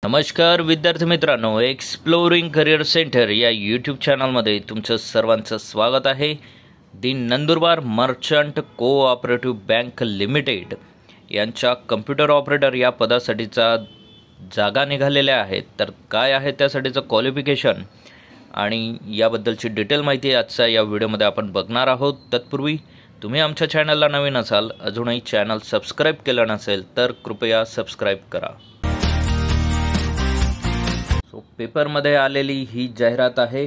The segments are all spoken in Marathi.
नमस्कार विद्यार्थी मित्रांनो, एक्सप्लोरिंग करिअर सेंटर या यूट्यूब चॅनलमध्ये तुमचं सर्वांचं स्वागत आहे। The Nandurbar merchant cooperative bank limited यांच्या कम्प्युटर ऑपरेटर या पदासाठीचा जागा निघालेल्या आहेत। तर काय आहे त्यासाठीचं क्वालिफिकेशन आणि याबद्दलची डिटेल माहिती आजच्या या व्हिडिओमध्ये आपण बघणार आहोत। तत्पूर्वी तुम्ही आमच्या चॅनलला नवीन असाल, अजूनही चॅनल सबस्क्राईब केलं नसेल तर कृपया सबस्क्राईब करा। पेपरमध्ये आलेली ही जाहिरात आहे।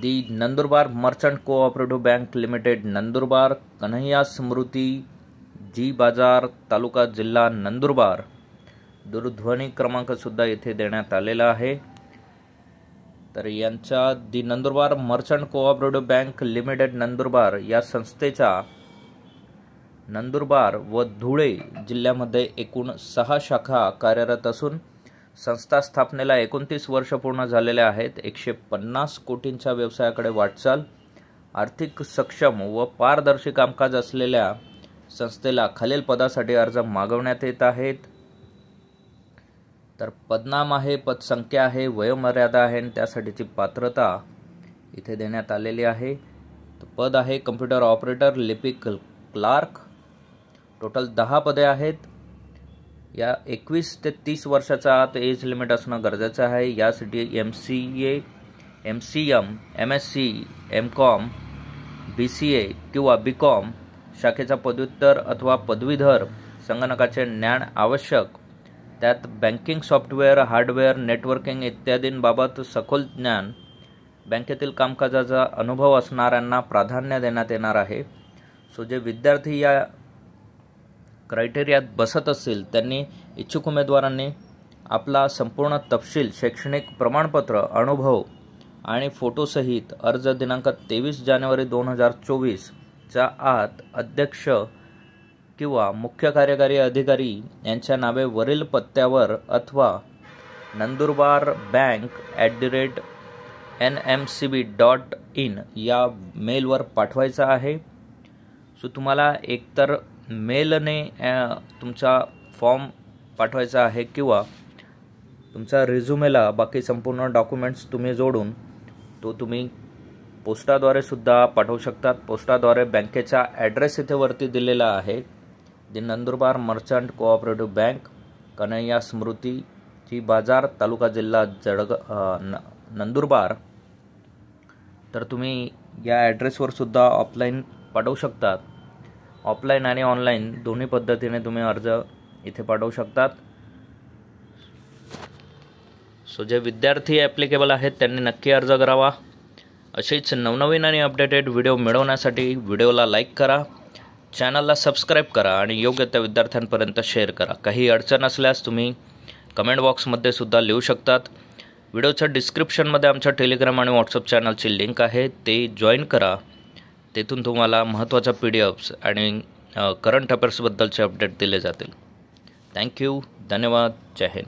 The Nandurbar merchant cooperative bank limited Nandurbar, Kanhaiya Smriti ji Bazar, तालुका जिल्हा नंदुरबार। दूरध्वनी क्रमांक सुद्धा येथे देण्यात आलेला आहे। तर यांच्या the Nandurbar merchant cooperative bank limited Nandurbar या संस्थेच्या नंदुरबार व धुळे जिल्ह्यामध्ये एकूण 6 शाखा कार्यरत असून संस्था स्थापनेला 29 वर्ष पूर्ण झालेले आहेत। 150 कोटींच्या व्यवसायाकडे वाटचाल, आर्थिक सक्षम व पारदर्शी कामकाज असलेल्या संस्थेला खालील पदासाठी अर्ज मागवण्यात येत आहेत। तर पदनाम आहे, पदसंख्या आहे, वयोमर्यादा आहे आणि त्यासाठीची पात्रता इथे देण्यात आलेली आहे। तर पद आहे कम्प्युटर ऑपरेटर, लिपिक, क्लार्क। टोटल 10 पदे आहेत। या 21 ते 30 वर्षाचा आत एज लिमिट असणं गरजेचं आहे। यासाठी MCA, MCM, MSc, MCOM, BCA किंवा BCOM शाखेचा पदव्युत्तर अथवा पदवीधर संगणकाचे ज्ञान आवश्यक। त्यात बँकिंग सॉफ्टवेअर, हार्डवेअर, नेटवर्किंग इत्यादींबाबत सखोल ज्ञान, बँकेतील कामकाजाचा अनुभव असणाऱ्यांना प्राधान्य देण्यात येणार आहे। सो जे विद्यार्थी या क्रायटेरियात बसत असतील त्यांनी इच्छुक उमेदवारांनी आपला संपूर्ण तपशील, शैक्षणिक प्रमाणपत्र, अनुभव आणि फोटोसहित अर्ज दिनांक 23 जानेवारी 2024 च्या आत अध्यक्ष किंवा मुख्य कार्यकारी अधिकारी यांच्या नावे वरील पत्त्यावर अथवा nandurbar@nmcb.in या मेलवर पाठवायचा आहे। सो तुम्हाला एकतर मेलने तुमचा फॉर्म पाठवायचा आहे किंवा तुमचा रिझ्युमेला बाकी संपूर्ण डॉक्युमेंट्स तुम्ही जोडून तो तुम्ही पोस्टाद्वारे सुद्धा पाठवू शकतात। पोस्टाद्वारे बँकेचा ॲड्रेस इथे वरती दिलेला आहे। The Nandurbar merchant cooperative bank, Kanhaiya Smriti ji Bazar, तालुका जिल्हा नंदुरबार। तर तुम्ही या ॲड्रेसवर सुद्धा ऑफलाईन पाठवू शकतात। ऑफलाईन आणि ऑनलाईन दोन्ही पद्धतीने तुम्ही अर्ज इथे पाठवू शकतात। सो जे विद्यार्थी ॲप्लिकेबल आहेत त्यांनी नक्की अर्ज करावा। असेच नवनवीन आणि अपडेटेड व्हिडिओ मिळवण्यासाठी व्हिडिओला लाईक करा, चॅनलला सबस्क्राईब करा आणि योग्य त्या विद्यार्थ्यांपर्यंत शेअर करा। काही अडचण असल्यास तुम्ही कमेंट बॉक्समध्ये सुद्धा लिहू शकतात। व्हिडिओच्या डिस्क्रिप्शनमध्ये आमच्या टेलिग्राम आणि व्हॉट्सअप चॅनलची लिंक आहे, ते जॉईन करा। तेथून तुम्हाला महत्त्वाच्या PDFs आणि करंट अफेअर्सबद्दलचे अपडेट दिले जातील। थँक्यू, धन्यवाद, जय हिंद।